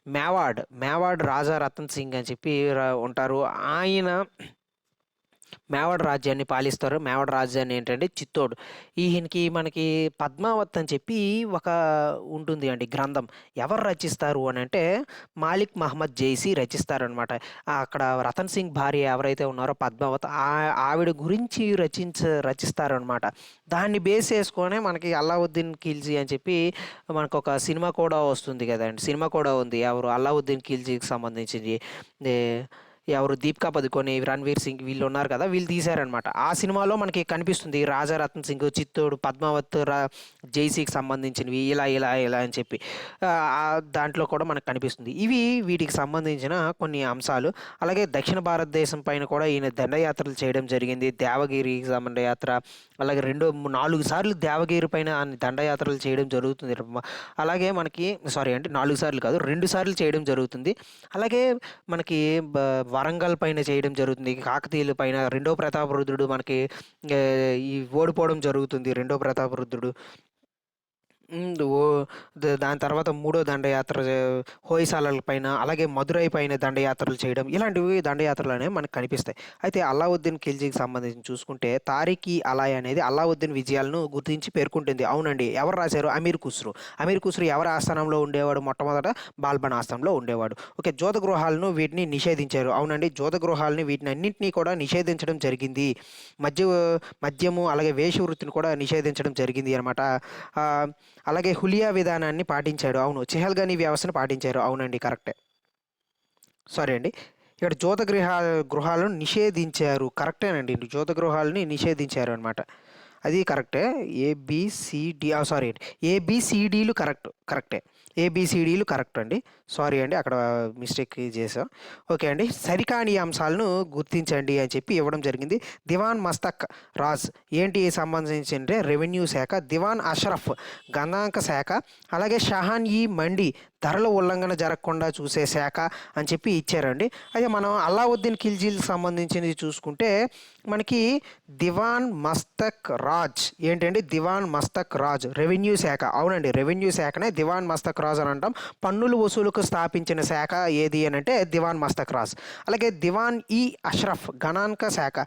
మేవాడ్ రాజా రతన్ సింగ్ అని చెప్పి ఉంటారు. ఆయన మేవాడ్ రాజ్యాన్ని పాలిస్తారు. మేవాడ్ రాజ్యాన్ని ఏంటంటే చిత్తోడ్. ఈయనకి మనకి పద్మావత్ అని చెప్పి ఒక ఉంటుంది అండి గ్రంథం. ఎవరు రచిస్తారు అని అంటే మాలిక్ మహమ్మద్ జైసీ రచిస్తారనమాట. అక్కడ రతన్ సింగ్ భార్య ఎవరైతే ఉన్నారో పద్మావత్ ఆవిడ గురించి రచిస్తారనమాట. దాన్ని బేస్ చేసుకొనే మనకి అల్లావుద్దీన్ ఖిల్జీ అని చెప్పి మనకు ఒక సినిమా కూడా వస్తుంది కదండి. సినిమా కూడా ఉంది. ఎవరు అల్లావుద్దీన్ ఖిల్జీకి సంబంధించింది. ఎవరు 'దీపికా పదుకొనె', 'రణ్వీర్ సింగ్' వీళ్ళు ఉన్నారు కదా! వీళ్ళు తీశారనమాట. ఆ సినిమాలో మనకి కనిపిస్తుంది 'రాజా రతన్ సింగ్', 'చిత్తోడు', 'పద్మావత్', 'జైసీకి' సంబంధించినవి ఇలా అని చెప్పి. దాంట్లో కూడా మనకు కనిపిస్తుంది. ఇవి వీటికి సంబంధించిన కొన్ని అంశాలు. అలాగే దక్షిణ భారతదేశం పైన కూడా ఈయన దండయాత్రలు చేయడం జరిగింది. దేవగిరి దండయాత్ర, అలాగే 4 సార్లు దేవగిరి పైన దండయాత్రలు చేయడం జరుగుతుంది. అలాగే మనకి 4 సార్లు కాదు, 2 సార్లు చేయడం జరుగుతుంది. అలాగే మనకి వరంగల్ పైన చేయడం జరుగుతుంది. కాకతీయుల పైన రెండో ప్రతాపరుద్రుడు మనకి ఓడిపోవడం జరుగుతుంది. రెండో ప్రతాపరుద్రుడు. ఓ దాని తర్వాత మూడో దండయాత్ర హోయసాలల పైన, అలాగే మదురై పైన దండయాత్రలు చేయడం, ఇలాంటివి దండయాత్రలు అనేవి మనకు కనిపిస్తాయి. అయితే అల్లావుద్దీన్ ఖిల్జీకి సంబంధించి చూసుకుంటే తారిక్ ఈ అలాయ్ అనేది అల్లావుద్దీన్ విజయాలను గుర్తించి పేర్కొంటుంది. అవునండి, ఎవరు రాశారు? అమీర్ ఖుస్రో. అమీర్ ఖుస్రో ఎవరి ఆస్థానంలో ఉండేవాడు? మొట్టమొదట బాల్బన్ ఆస్థానంలో ఉండేవాడు. ఓకే, జోత గృహాలను వీటిని నిషేధించారు. అవునండి, జోత గృహాలని వీటిని అన్నింటినీ కూడా నిషేధించడం జరిగింది. మద్యము అలాగే వేషవృత్తిని కూడా నిషేధించడం జరిగింది అనమాట. అలాగే హులియా విధానాన్ని పాటించాడు. అవును, చెహల్గానీ వ్యవస్థను పాటించారు. అవునండి, కరెక్టే. సారీ అండి, ఇక్కడ గృహాలను నిషేధించారు. కరెక్టేనండి, జోత గృహాలని నిషేధించారు అనమాట. అది కరెక్టే. ఏబిసిడి సారీ అండి, ఏబిసిడీలు కరెక్టే. ఏబిసిడీలు కరెక్ట్ అండి. సారీ అండి, అక్కడ మిస్టేక్ చేసాం. ఓకే అండి, సరికాని అంశాలను గుర్తించండి అని చెప్పి ఇవ్వడం జరిగింది. దివాన్ మస్తక్ రాజ్ ఏంటి సంబంధించి అంటే రెవెన్యూ శాఖ, దివాన్ అష్రఫ్ గణాంక శాఖ, అలాగే షహాన్ ఈ మండి ధరల ఉల్లంఘన జరగకుండా చూసే శాఖ అని చెప్పి ఇచ్చారండి. అయితే మనం అల్లావుద్దీన్ ఖిల్జీకి సంబంధించినది చూసుకుంటే మనకి దివాన్ మస్తక్ రాజ్ ఏంటండి? దివాన్ మస్తక్ రాజ్ రెవెన్యూ శాఖ. అవునండి, రెవెన్యూ శాఖనే దివాన్ మస్తక్ రాజ్ అని అంటాం. పన్నులు వసూలుకు స్థాపించిన శాఖ ఏది అని అంటే దివాన్ మస్తక్ రాజ్. అలాగే దివాన్ ఈ అష్రఫ్ గణాంక శాఖ.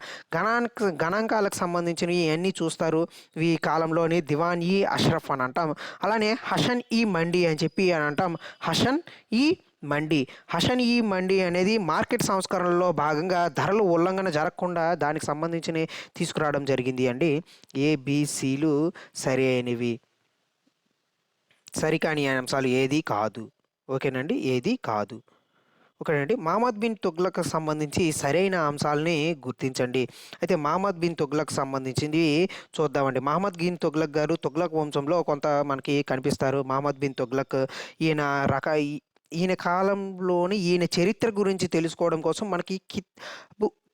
గణాంకాలకు సంబంధించినవి ఇవన్నీ చూస్తారు ఈ కాలంలోని దివాన్ ఈ అష్రఫ్ అని అంటాం. అలానే హషన్ ఈ మండి అని చెప్పి అని అంటాం. హషన్ ఈ మండి అనేది మార్కెట్ సంస్కరణలో భాగంగా ధరలు ఉల్లంఘన జరగకుండా దానికి సంబంధించిన తీసుకురావడం జరిగింది అండి. ఏబిసిలు సరి అయినవి. సరికాని అంశాలు ఏది కాదు. ఓకేనండి, ఏది కాదు. ఓకేనండి, మహమ్మద్ బిన్ తుగ్లక్ సంబంధించి సరైన అంశాలని గుర్తించండి. అయితే మహమ్మద్ బిన్ తుగ్లక్ సంబంధించింది చూద్దామండి. మహమ్మద్ బిన్ తుగ్లక్ గారు తుగ్లక్ వంశంలో కొంత మనకి కనిపిస్తారు. మహమ్మద్ బిన్ తుగ్లక్ ఈయన కాలంలోని ఈయన చరిత్ర గురించి తెలుసుకోవడం కోసం మనకి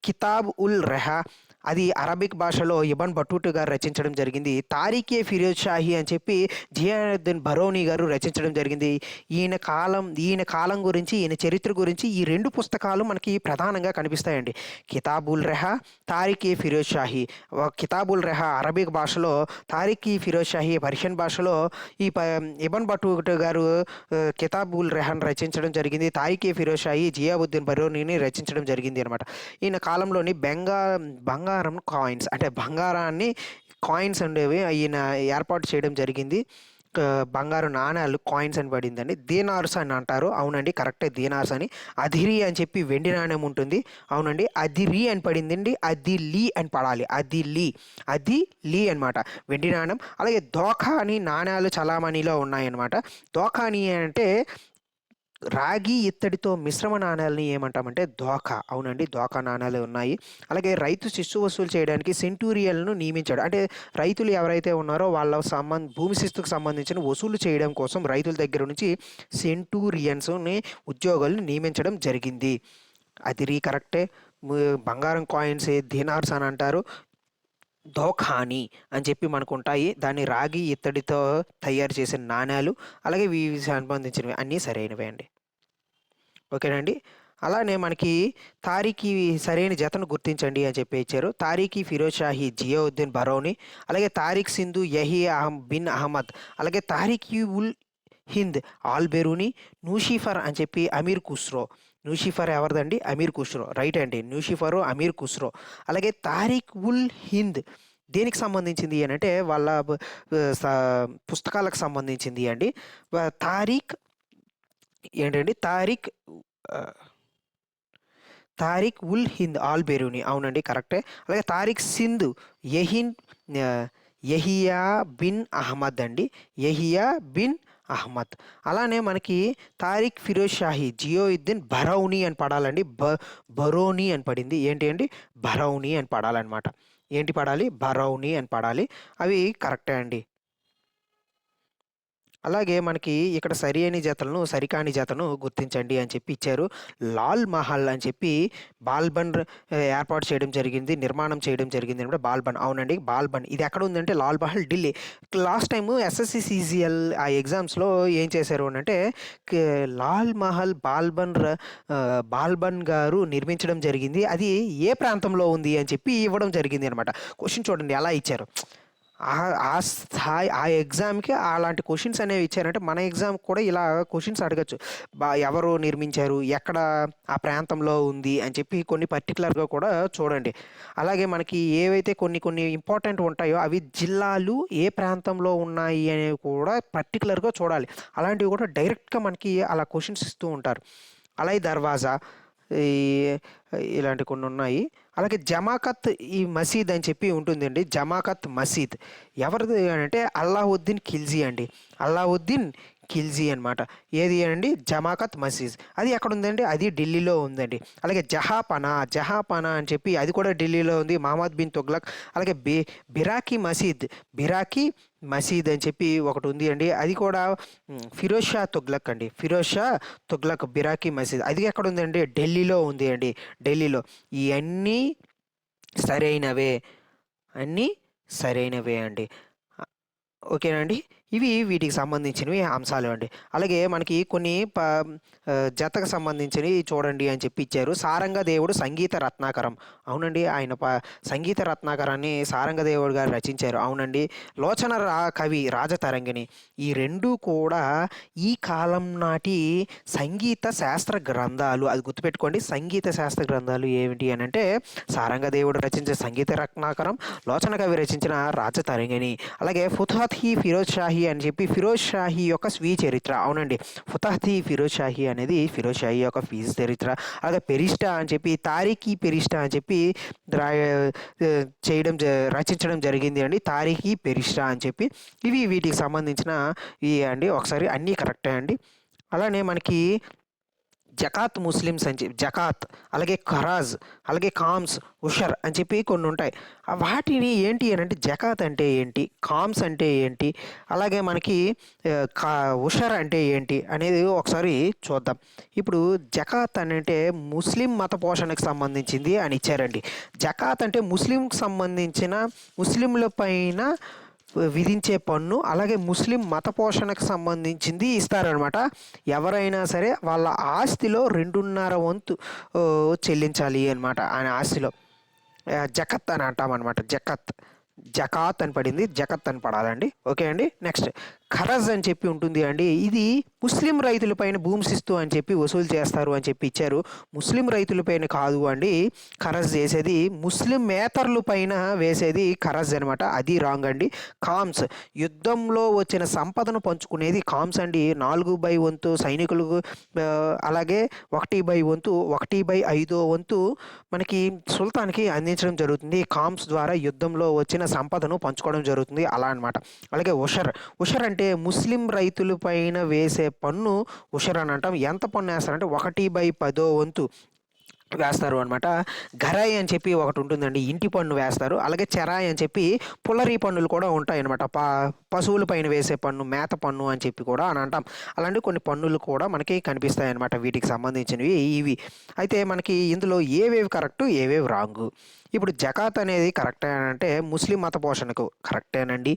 కితాబ్ ఉల్ రెహా అది అరబిక్ భాషలో ఇబన్ బటూటా గారు రచించడం జరిగింది. తారీఖే ఫిరోజ్ షాహీ అని చెప్పి జియానుద్దీన్ బరోనీ గారు రచించడం జరిగింది. ఈయన కాలం గురించి, ఈయన చరిత్ర గురించి ఈ 2 పుస్తకాలు మనకి ప్రధానంగా కనిపిస్తాయండి. కితాబుల్ రెహా, తారీఖే ఫిరోజ్ షాహీ. కితాబుల్ రెహా అరబిక్ భాషలో, తారీఖీ ఫిరోజ్ షాహీ పర్షియన్ భాషలో ఇబన్ బటూటా గారు కితాబుల్ రెహాను రచించడం జరిగింది. తారీఖే ఫిరోజ్ షాహీ జియావుద్దీన్ బరోనీని రచించడం జరిగింది అనమాట. ఈయన కాలంలోని బంగారం కాయిన్స్ అంటే బంగారాన్ని కాయిన్స్ ఉండేవి ఈయన ఏర్పాటు చేయడం జరిగింది. బంగారు నాణాలు కాయిన్స్ అని పడిందండి. దీనార్స్ అని అంటారు. అవునండి, కరెక్టే, దీనార్స్ అని. అధిరి అని చెప్పి వెండి నాణెం ఉంటుంది. అవునండి, అదిరి అని పడిందండి. అది లీ అని పడాలి. అది లీ, అది లీ అనమాట, వెండి నాణెం. అలాగే దోఖా అని నాణాలు చలామణిలో ఉన్నాయన్నమాట. దోఖా అని అంటే రాగి ఇత్తడితో మిశ్రమ నాణాలని ఏమంటామంటే దోఖా. అవునండి, దోఖా నాణాలు ఉన్నాయి. అలాగే రైతు శిస్తు వసూలు చేయడానికి సెంటూరియన్‌ను నియమించాడు. అంటే రైతులు ఎవరైతే ఉన్నారో వాళ్ళ భూమి శిస్తుకు సంబంధించిన వసూలు చేయడం కోసం రైతుల దగ్గర నుంచి సెంటూరియన్స్‌ని ఉద్యోగులను నియమించడం జరిగింది. అది కరెక్టే. ము బంగారం కాయిన్స్ దీనార్స్ అని అంటారు. దోఖాని అని చెప్పి మనకుంటాయి. దాన్ని రాగి, ఇత్తడితో తయారు చేసిన నాణాలు, అలాగే వీటికి సంబంధించినవి అన్నీ సరైనవే అండి. ఓకేనండి. అలానే మనకి తారీఖీ సరైన జతను గుర్తించండి అని చెప్పి ఇచ్చారు. తారీఖీ ఫిరోజ్ షాహీ జియావుద్దీన్ బరౌని, అలాగే తారిక్ సింధు యహియా బిన్ అహ్మద్, అలాగే తారిఖీ ఉల్ హింద్ ఆల్ బెరూని, నూషిఫర్ అని చెప్పి అమీర్ ఖుస్రో. నూషిఫర్ ఎవరిదండి? అమీర్ ఖుస్రో. రైట్ అండి, నూషిఫరు అమీర్ ఖుస్రో. అలాగే తారిక్ ఉల్ హింద్ దేనికి సంబంధించింది అని అంటే వాళ్ళ పుస్తకాలకు సంబంధించింది అండి. తారీఖ్ ఏంటండి? ఆహ్, తారిక్ ఉల్ హింద్ ఆల్ బెరూని. అవునండి, కరెక్టే. అలాగే తారిక్ సింధ్ యహిన్ ఆహ్, యహియా బిన్ అహ్మద్ అండి. యహియా బిన్ అహ్మద్. అలానే మనకి తారిక్ ఫిరోజ్ షాహీ జియోయుద్దీన్ బరౌని అని పడాలండి. బరోని అని పడింది. ఏంటి అండి? బరౌని అని పడాలనమాట. ఏంటి పడాలి? బరౌని అని పడాలి. అవి కరెక్టే అండి. అలాగే మనకి ఇక్కడ సరి అయిన జతలను, సరికాని జతను గుర్తించండి అని చెప్పి ఇచ్చారు. లాల్ మహల్ అని చెప్పి బాల్బన్ ఏర్పాటు చేయడం జరిగింది. నిర్మాణం చేయడం జరిగింది అనమాట. బాల్బన్, అవునండి, బాల్బన్. ఇది ఎక్కడ ఉందంటే Lal Mahal, Delhi. Last time SSC CGL ఆ ఎగ్జామ్స్‌లో ఏం చేశారు అనంటే లాల్ మహల్ బాల్బన్ గారు నిర్మించడం జరిగింది. అది ఏ ప్రాంతంలో ఉంది అని చెప్పి ఇవ్వడం జరిగింది అనమాట. క్వెషన్ చూడండి ఎలా ఇచ్చారో. ఆ స్థాయి ఆ ఎగ్జామ్‌కి అలాంటి క్వెషన్స్ అనేవి ఇచ్చారంటే మన ఎగ్జామ్‌కి కూడా ఇలా క్వెషన్స్ అడగొచ్చు. ఎవరు నిర్మించారు? ఎక్కడ ఆ ప్రాంతంలో ఉంది? అని చెప్పి కొన్ని పర్టిక్యులర్‌గా కూడా చూడండి. అలాగే మనకి ఏవైతే కొన్ని కొన్ని ఇంపార్టెంట్ ఉంటాయో అవి జిల్లాలు ఏ ప్రాంతంలో ఉన్నాయి అనేవి కూడా పర్టిక్యులర్‌గా చూడాలి. అలాంటివి కూడా డైరెక్ట్‌గా మనకి అలా క్వెషన్స్ ఇస్తూ ఉంటారు. అలాగే దర్వాజా, ఈ ఇలాంటి కొన్ని ఉన్నాయి. అలాగే జమాకత్ ఈ మసీద్ అని చెప్పి ఉంటుందండి. జమాకత్ మసీద్ ఎవరిది అంటే అల్లావుద్దీన్ ఖిల్జీ అండి. అల్లావుద్దీన్ ఖిల్జీ అనమాట. ఏది అండి? జమాకత్ మసీద్. అది ఎక్కడ ఉందండి? అది ఢిల్లీలో ఉందండి. అలాగే జహాపనా అని చెప్పి అది కూడా ఢిల్లీలో ఉంది. మహమ్మద్ బిన్ తుగ్లక్. అలాగే బిరాకి మసీద్, బిరాకి మసీద్ అని చెప్పి ఒకటి ఉంది అండి. అది కూడా ఫిరోజ్ షా తుగ్లక్ అండి. ఫిరోజ్ షా తుగ్లక్ బిరాకి మసీద్. అది ఎక్కడ ఉందండి? ఢిల్లీలో ఉంది అండి. ఢిల్లీలో. ఇయన్నీ సరైనవే. అన్నీ సరైనవే అండి. ఓకేనా అండి. ఇవి వీటికి సంబంధించినవి అంశాలు అండి. అలాగే మనకి కొన్ని జతకు సంబంధించినవి చూడండి అని చెప్పి ఇచ్చారు. సారంగదేవుడు సంగీత రత్నాకరం. అవునండి, ఆయన సంగీత రత్నాకరాన్ని సారంగదేవుడు గారు రచించారు. అవునండి. లోచన కవి రాజతరంగిణి. ఈ 2 కూడా ఈ కాలం నాటి సంగీత శాస్త్ర గ్రంథాలు. అది గుర్తుపెట్టుకోండి. సంగీత శాస్త్ర గ్రంథాలు ఏమిటి అనంటే సారంగదేవుడు రచించిన సంగీత రత్నాకరం, లోచన కవి రచించిన రాజతరంగిణి. అలాగే ఫుతుహత్ ఈ ఫిరోజ్ షాహీ అని చెప్పి ఫిరోజ్ షాహీ యొక్క స్వీయ చరిత్ర. అవునండి, ఫుతుహత్ ఈ ఫిరోజ్ షాహీ అనేది ఫిరోజ్ షాహీ యొక్క స్వీయ చరిత్ర. అలాగే పెరిస్టా అని చెప్పి తారీఖీ పెరిస్టా అని చెప్పి రచించడం జరిగింది అండి. తారీఖీ పెరిస్టా అని చెప్పి. ఇవి వీటికి సంబంధించిన ఇవి అండి. ఒకసారి అన్నీ కరెక్టే అండి. అలానే మనకి జకాత్ ముస్లిమ్స్ అని చెప్పి జకాత్, అలాగే ఖరాజ్, అలాగే కామ్స్, ఉషర్ అని చెప్పి కొన్ని ఉంటాయి. వాటిని ఏంటి అని అంటే జకాత్ అంటే ఏంటి? కామ్స్ అంటే ఏంటి? అలాగే మనకి ఉషర్ అంటే ఏంటి అనేది ఒకసారి చూద్దాం. ఇప్పుడు జకాత్ అని అంటే ముస్లిం మత పోషణకు సంబంధించింది అని ఇచ్చారండి. జకాత్ అంటే ముస్లింకి సంబంధించిన ముస్లింల పైన విధించే పన్ను. అలాగే ముస్లిం మత పోషణకు సంబంధించింది ఇస్తారనమాట. ఎవరైనా సరే వాళ్ళ ఆస్తిలో 2.5 వంతు చెల్లించాలి అనమాట. ఆయన ఆస్తిలో జకత్ అని అంటామనమాట. జకాత్ అని పడింది, జకత్ అని పడాలండి. ఓకే అండి. నెక్స్ట్ ఖరజ్ అని చెప్పి ఉంటుంది అండి. ఇది ముస్లిం రైతులపైన భూమిశిస్తు అని చెప్పి వసూలు చేస్తారు అని చెప్పి ఇచ్చారు. ముస్లిం రైతులపైన కాదు అండి ఖరజ్ చేసేది, ముస్లిమేతరుల పైన వేసేది ఖరజ్ అనమాట. అది రాంగ్ అండి. కామ్స్ యుద్ధంలో వచ్చిన సంపదను పంచుకునేది కామ్స్ అండి. 4/5 వంతు సైనికులకు, అలాగే 1/5 వంతు మనకి సుల్తాన్‌కి అందించడం జరుగుతుంది. కామ్స్ ద్వారా యుద్ధంలో వచ్చిన సంపదను పంచుకోవడం జరుగుతుంది అలా అనమాట. అలాగే ఉషర్ అంటే ముస్లిం రైతుల పైన వేసే పన్ను ఉషర్ అని అంటాం. ఎంత పన్ను వేస్తారంటే 1/10 వంతు వేస్తారు అనమాట. గరాయి అని చెప్పి ఒకటి ఉంటుందండి, ఇంటి పన్ను వేస్తారు. అలాగే చెరాయి అని చెప్పి పుల్లరి పన్నులు కూడా ఉంటాయి అనమాట. పశువుల పైన వేసే పన్ను, మేత పన్ను అని చెప్పి కూడా అని అంటాం. అలాంటి కొన్ని పన్నులు కూడా మనకి కనిపిస్తాయి అనమాట వీటికి సంబంధించినవి ఇవి. అయితే మనకి ఇందులో ఏవేవి కరెక్టు, ఏవేవి రాంగు. ఇప్పుడు జకాత్ అనేది కరెక్టే అని అంటే ముస్లిం మత పోషణకు కరెక్టేనండి.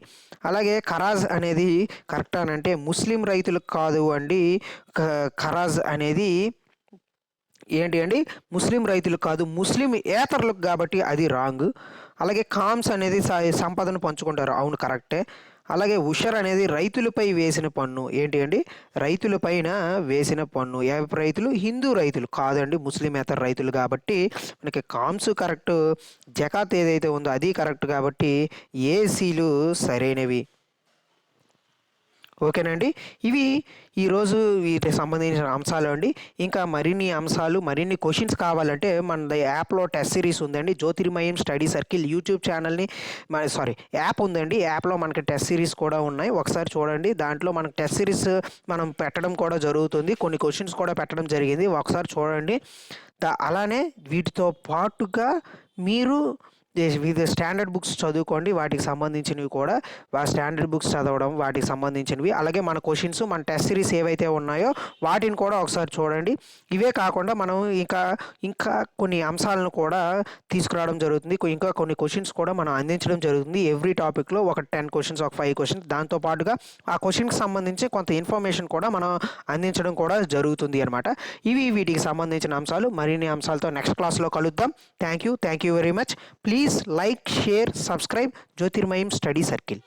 అలాగే ఖరాజ్ అనేది కరెక్ట్ అని అంటే ముస్లిం రైతులకు కాదు అండి. ఖరాజ్ అనేది ఏంటి అండి, ముస్లిం రైతులకు కాదు, ముస్లిం ఏతరులకు కాబట్టి అది రాంగ్. అలాగే కామ్స్ అనేది సంపదను పంచుకుంటారు, అవును కరెక్టే. అలాగే ఉషర్ అనేది రైతులపై వేసిన పన్ను, ఏంటి అండి, రైతులపైన వేసిన పన్ను. ఏ రైతులు? హిందూ రైతులు కాదండి, ముస్లిమేతర రైతులు కాబట్టి మనకి కామ్స్ కరెక్ట్. జకాత్ ఏదైతే ఉందో అది కరెక్ట్ కాబట్టి ఏసీలు సరైనవి. ఓకేనండి. ఇవి ఈరోజు వీటికి సంబంధించిన అంశాలు అండి. ఇంకా మరిన్ని అంశాలు, మరిన్ని క్వశ్చన్స్ కావాలంటే మన యాప్లో టెస్ట్ సిరీస్ ఉందండి. జ్యోతిర్మయం స్టడీ సర్కిల్ యూట్యూబ్ ఛానల్ని యాప్ ఉందండి. యాప్లో మనకి టెస్ట్ సిరీస్ కూడా ఉన్నాయి, ఒకసారి చూడండి. దాంట్లో మనకి టెస్ట్ సిరీస్ మనం పెట్టడం కూడా జరుగుతుంది, కొన్ని క్వశ్చన్స్ కూడా పెట్టడం జరిగింది, ఒకసారి చూడండి. అలానే వీటితో పాటుగా మీరు వివిధ స్టాండర్డ్ బుక్స్ చదువుకోండి, వాటికి సంబంధించినవి కూడా. స్టాండర్డ్ బుక్స్ చదవడం, వాటికి సంబంధించినవి, అలాగే మన క్వశ్చన్స్, మన టెస్ట్ సిరీస్ ఏవైతే ఉన్నాయో వాటిని కూడా ఒకసారి చూడండి. ఇవే కాకుండా మనం ఇంకా కొన్ని అంశాలను కూడా తీసుకురావడం జరుగుతుంది. ఇంకా కొన్ని క్వశ్చన్స్ కూడా మనం అందించడం జరుగుతుంది. ఎవ్రీ టాపిక్లో ఒక 10 క్వశ్చన్స్, ఒక 5 క్వశ్చన్స్, దాంతోపాటుగా ఆ క్వశ్చన్కి సంబంధించి కొంత ఇన్ఫర్మేషన్ కూడా మనం అందించడం కూడా జరుగుతుంది అనమాట. ఇవి వీటికి సంబంధించిన అంశాలు. మరిన్ని అంశాలతో నెక్స్ట్ క్లాస్లో కలుద్దాం. Thank you very much. Please like, share, subscribe Jyotirmayam Study Circle.